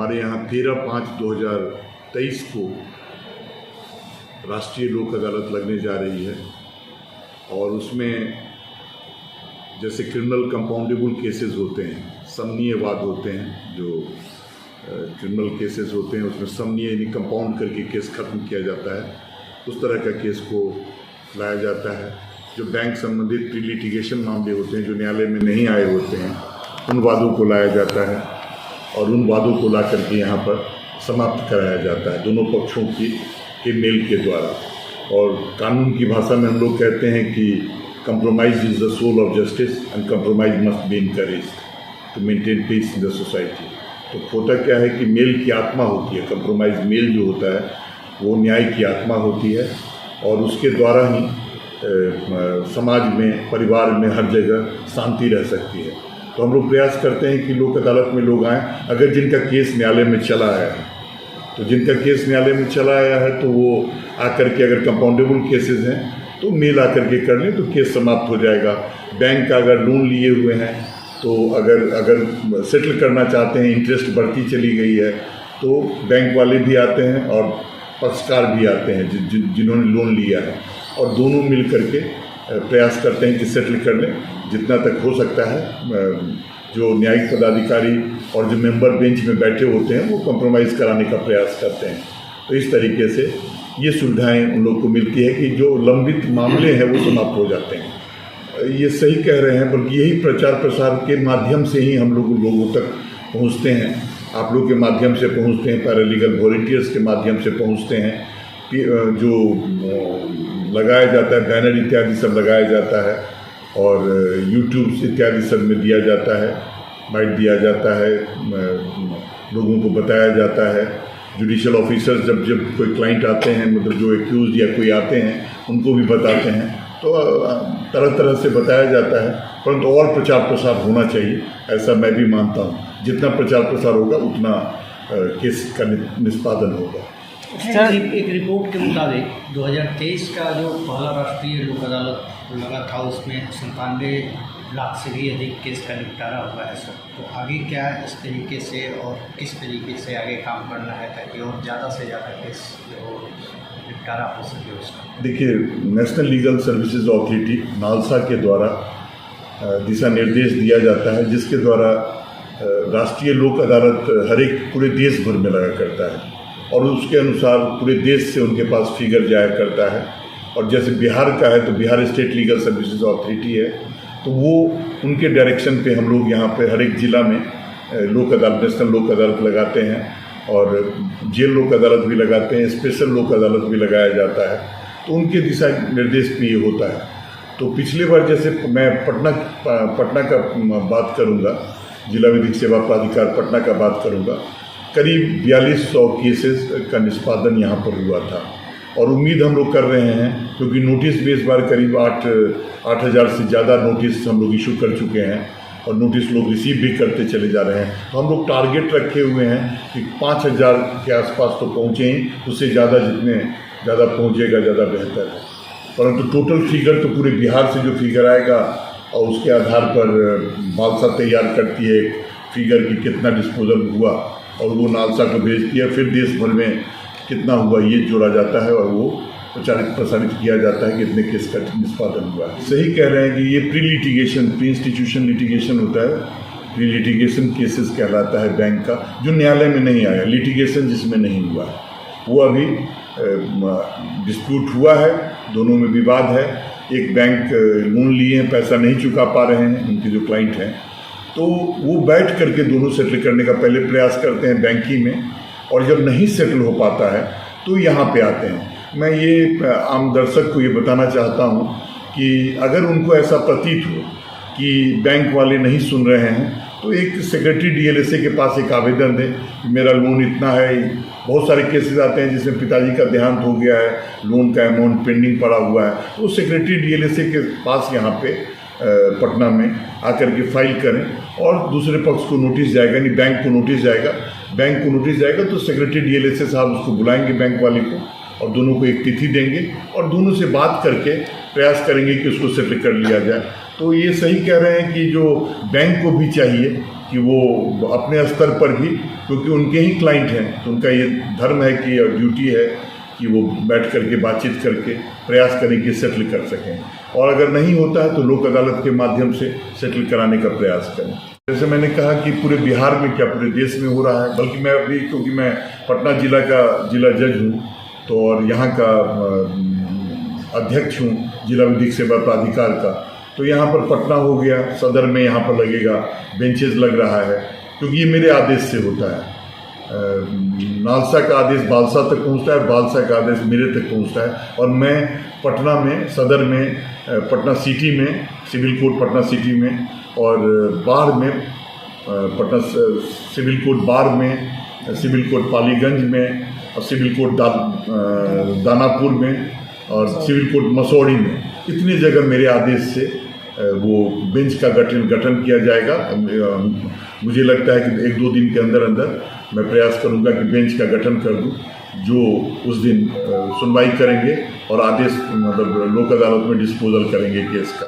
हमारे यहाँ 13/5/2023 को राष्ट्रीय लोक अदालत लगने जा रही है और उसमें जैसे क्रिमिनल कंपाउंडेबल केसेस होते हैं, समनीय वाद होते हैं, जो क्रिमिनल केसेस होते हैं उसमें समनीय यानी कंपाउंड करके केस खत्म किया जाता है, उस तरह का केस को लाया जाता है। जो बैंक संबंधित प्री लिटिगेशन मामले होते हैं जो न्यायालय में नहीं आए होते हैं, उन वादों को लाया जाता है और उन वादों को ला करके यहाँ पर समाप्त कराया जाता है दोनों पक्षों के मेल के द्वारा। और कानून की भाषा में हम लोग कहते हैं कि compromise is the soul of justice and compromise must be encouraged to maintain peace in the society। तो होता क्या है कि मेल की आत्मा होती है, कंप्रोमाइज़ मेल जो होता है वो न्याय की आत्मा होती है और उसके द्वारा ही समाज में, परिवार में, हर जगह शांति रह सकती है। तो हम लोग प्रयास करते हैं कि लोक अदालत में लोग आएँ, अगर जिनका केस न्यायालय में चला आया है तो जिनका केस न्यायालय में चला आया है तो वो आकर के, अगर कंपाउंडेबल केसेस हैं तो मेल आकर के कर लें तो केस समाप्त हो जाएगा। बैंक का अगर लोन लिए हुए हैं तो अगर सेटल करना चाहते हैं, इंटरेस्ट बढ़ती चली गई है तो बैंक वाले भी आते हैं और पक्षकार भी आते हैं जिन्होंने लोन लिया है और दोनों मिल करके प्रयास करते हैं कि सेटल कर लें जितना तक हो सकता है। जो न्यायिक पदाधिकारी और जो मेंबर बेंच में बैठे होते हैं वो कंप्रोमाइज़ कराने का प्रयास करते हैं। तो इस तरीके से ये सुविधाएं उन लोग को मिलती है कि जो लंबित मामले हैं वो समाप्त हो जाते हैं। ये सही कह रहे हैं, बल्कि यही प्रचार प्रसार के माध्यम से ही हम लोगों तक पहुंचते हैं। आप लोग के माध्यम से पहुंचते हैं, पैरालीगल वॉलंटियर्स के माध्यम से पहुंचते हैं, जो लगाया जाता है, बैनर इत्यादि सब लगाया जाता है और यूट्यूब इत्यादि सब में दिया जाता है, बाइट दिया जाता है, लोगों को बताया जाता है। जुडिशल ऑफिसर्स जब कोई क्लाइंट आते हैं, मतलब जो एक्यूज या कोई आते हैं, उनको भी बताते हैं। तो तरह तरह से बताया जाता है, परंतु और प्रचार प्रसार होना चाहिए, ऐसा मैं भी मानता हूँ। जितना प्रचार प्रसार होगा उतना केस का निष्पादन होगा। एक रिपोर्ट के मुताबिक 2023 का जो पहला राष्ट्रीय लोक अदालत लगा था उसमें 97 लाख से भी अधिक केस का निपटारा हुआ है सर। तो आगे क्या इस तरीके से और किस तरीके से आगे काम करना है ताकि और ज़्यादा से ज़्यादा केस जो निपटारा हो सके उसका? देखिए, national legal services authority NALSA के द्वारा दिशा निर्देश दिया जाता है, जिसके द्वारा राष्ट्रीय लोक अदालत हर एक पूरे देश भर में लगा करता है और उसके अनुसार पूरे देश से उनके पास फिगर जाया करता है। और जैसे बिहार का है तो Bihar state legal services authority है, तो वो उनके डायरेक्शन पे हम लोग यहाँ पे हर एक ज़िला में लोक अदालत, नेशनल लोक अदालत लगाते हैं और जेल लोक अदालत भी लगाते हैं, स्पेशल लोक अदालत भी लगाया जाता है। तो उनके दिशा निर्देश पे ये होता है। तो पिछले बार जैसे मैं पटना का बात करूँगा, जिला विधिक सेवा प्राधिकार पटना का बात करूँगा, करीब 4200 केसेस का निष्पादन यहाँ पर हुआ था और उम्मीद हम लोग कर रहे हैं, क्योंकि नोटिस भी इस बार करीब 8,000 से ज़्यादा नोटिस हम लोग इशू कर चुके हैं और नोटिस लोग रिसीव भी करते चले जा रहे हैं। तो हम लोग टारगेट रखे हुए हैं कि 5,000 के आसपास तो पहुँचे ही, उससे ज़्यादा, जितने ज़्यादा पहुँचेगा ज़्यादा बेहतर है। परंतु टोटल फिगर तो पूरे बिहार से जो फिगर आएगा और उसके आधार पर नालसा तैयार करती है फिगर कि कितना डिस्पोजल हुआ और वो नालसा को भेजती है, फिर देश भर में कितना हुआ ये जोड़ा जाता है और वो प्रसारित किया जाता है कि इतने केस का निष्पादन हुआ है। सही कह रहे हैं कि ये प्री इंस्टीट्यूशन लिटिगेशन होता है, प्री लिटिगेशन केसेस कहलाता है बैंक का, जो न्यायालय में नहीं आया, लिटिगेशन जिसमें नहीं हुआ है। वो अभी डिस्प्यूट हुआ है, दोनों में विवाद है। एक बैंक लोन लिए हैं, पैसा नहीं चुका पा रहे हैं, उनके जो क्लाइंट हैं, तो वो बैठ करके दोनों सेटल करने का पहले प्रयास करते हैं बैंकी में, और जब नहीं सेटल हो पाता है तो यहाँ पे आते हैं। मैं ये आम दर्शक को ये बताना चाहता हूँ कि अगर उनको ऐसा प्रतीत हो कि बैंक वाले नहीं सुन रहे हैं तो एक सेक्रेटरी डीएलएसए के पास एक आवेदन दें कि मेरा लोन इतना है। बहुत सारे केसेस आते हैं जिसमें पिताजी का देहांत हो गया है, लोन का अमाउंट पेंडिंग पड़ा हुआ है, तो सेक्रेटरी डीएलएसए के पास यहाँ पे पटना में आकर के फाइल करें और दूसरे पक्ष को नोटिस जाएगा, यानी बैंक को नोटिस जाएगा तो सेक्रेटरी डीएलएसए साहब उसको बुलाएंगे बैंक वाले को और दोनों को एक तिथि देंगे और दोनों से बात करके प्रयास करेंगे कि उसको सेटल कर लिया जाए। तो ये सही कह रहे हैं कि जो बैंक को भी चाहिए कि वो अपने स्तर पर भी, क्योंकि उनके ही क्लाइंट हैं तो उनका ये धर्म है कि और ड्यूटी है कि वो बैठ करके बातचीत करके प्रयास करें कि सेटल कर सकें, और अगर नहीं होता है तो लोक अदालत के माध्यम से सेटल कराने का प्रयास करें। जैसे मैंने कहा कि पूरे बिहार में क्या पूरे देश में हो रहा है, बल्कि मैं अभी, क्योंकि मैं पटना जिला का जिला जज हूँ तो और यहाँ का अध्यक्ष हूँ जिला विधिक सेवा प्राधिकार का, तो यहाँ पर पटना हो गया, सदर में यहाँ पर लगेगा, बेंचेस लग रहा है, क्योंकि ये मेरे आदेश से होता है। नालसा का आदेश बालसा तक पहुँचता है, बालसा का आदेश मेरे तक पहुँचता है, और मैं पटना में, सदर में, पटना सिटी में, सिविल कोर्ट पटना सिटी में, और बाढ़ में, पटना सिविल कोर्ट बाढ़ में, सिविल कोर्ट पालीगंज में, और सिविल कोर्ट दानापुर में, और सिविल कोर्ट मसौड़ी में, इतनी जगह मेरे आदेश से वो बेंच का गठन किया जाएगा। मुझे लगता है कि 1-2 दिन के अंदर अंदर मैं प्रयास करूंगा कि बेंच का गठन कर दूं, जो उस दिन सुनवाई करेंगे और आदेश मतलब लोक अदालत में डिस्पोजल करेंगे केस का।